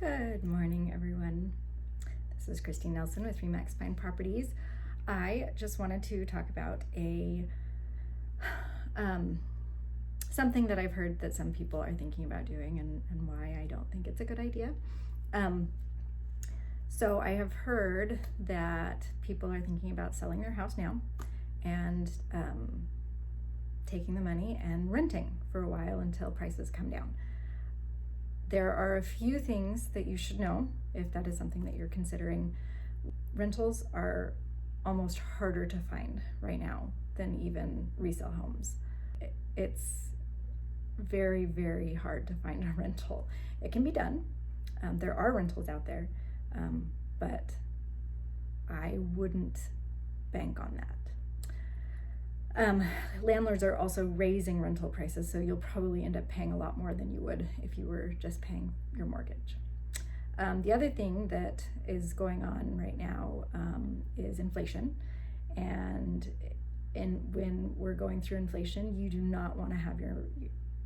Good morning, everyone. This is Christine Nelson with Remax Fine Properties. I just wanted to talk about something that I've heard that some people are thinking about doing and why I don't think it's a good idea. So I have heard that people are thinking about selling their house now and taking the money and renting for a while until prices come down. There are a few things that you should know if that is something that you're considering. Rentals are almost harder to find right now than even resale homes. It's very, very hard to find a rental. It can be done. There are rentals out there, but I wouldn't bank on that. Landlords are also raising rental prices, so you'll probably end up paying a lot more than you would if you were just paying your mortgage. The other thing that is going on right now is inflation, and when we're going through inflation, you do not want to have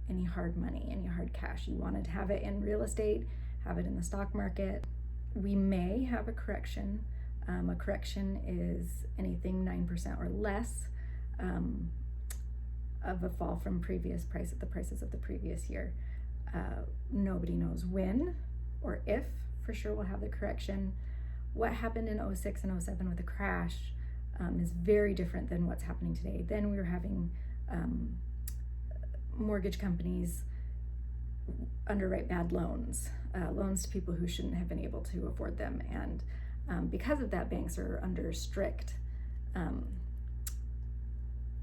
any hard money, any hard cash. You want to have it in real estate, have it in the stock market. We may have a correction. A correction is anything 9% or less of a fall from previous price at the prices of the previous year. Nobody knows when or if for sure we'll have the correction. What happened in 06 and 07 with the crash is very different than what's happening today. Then we were having mortgage companies underwrite bad loans to people who shouldn't have been able to afford them, and because of that, banks are under strict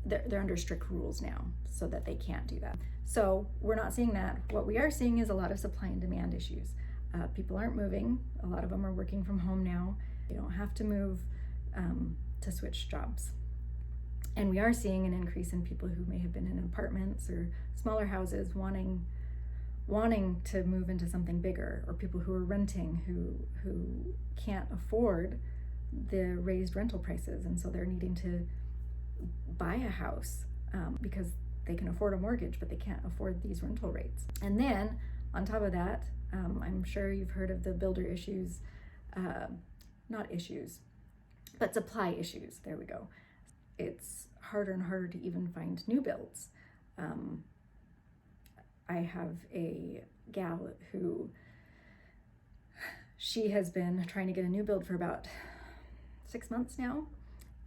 they're under strict rules now so that they can't do that. So we're not seeing that. What we are seeing is a lot of supply and demand issues. People aren't moving. A lot of them are working from home now. They don't have to move to switch jobs. And we are seeing an increase in people who may have been in apartments or smaller houses wanting to move into something bigger, or people who are renting who can't afford the raised rental prices, and so they're needing to buy a house because they can afford a mortgage, but they can't afford these rental rates. And then on top of that, I'm sure you've heard of the builder issues, not issues, but supply issues. There we go. It's harder and harder to even find new builds. I have a gal who, she has been trying to get a new build for about 6 months now,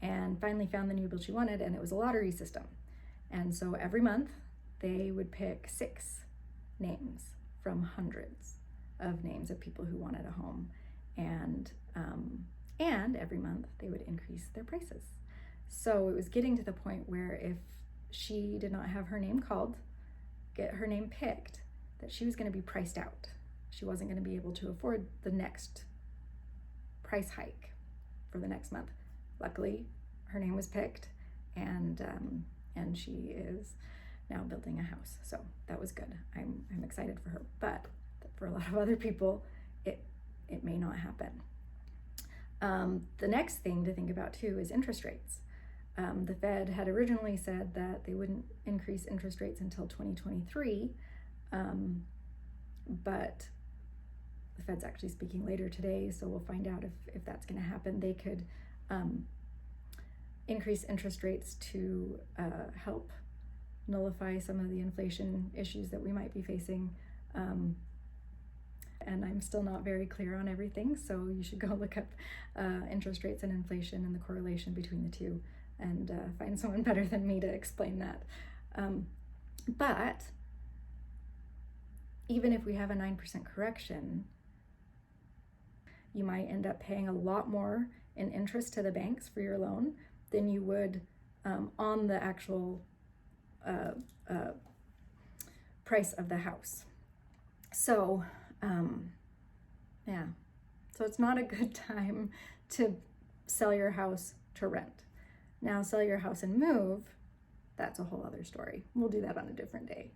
and finally found the new build she wanted, and it was a lottery system. And so every month they would pick 6 names from hundreds of names of people who wanted a home, and every month they would increase their prices. So it was getting to the point where if she did not have her name called, get her name picked, that she was going to be priced out. She wasn't going to be able to afford the next price hike for the next month. Luckily, her name was picked, and she is now building a house. So that was good. I'm excited for her. But for a lot of other people, it may not happen. The next thing to think about too is interest rates. The Fed had originally said that they wouldn't increase interest rates until 2023, but the Fed's actually speaking later today, so we'll find out if that's going to happen. They could increase interest rates to help nullify some of the inflation issues that we might be facing. And I'm still not very clear on everything, so you should go look up interest rates and inflation and the correlation between the two, and find someone better than me to explain that. But even if we have a 9% correction, you might end up paying a lot more in interest to the banks for your loan than you would on the actual price of the house. So so it's not a good time to sell your house to rent. Now, sell your house and move, that's a whole other story. We'll do that on a different day.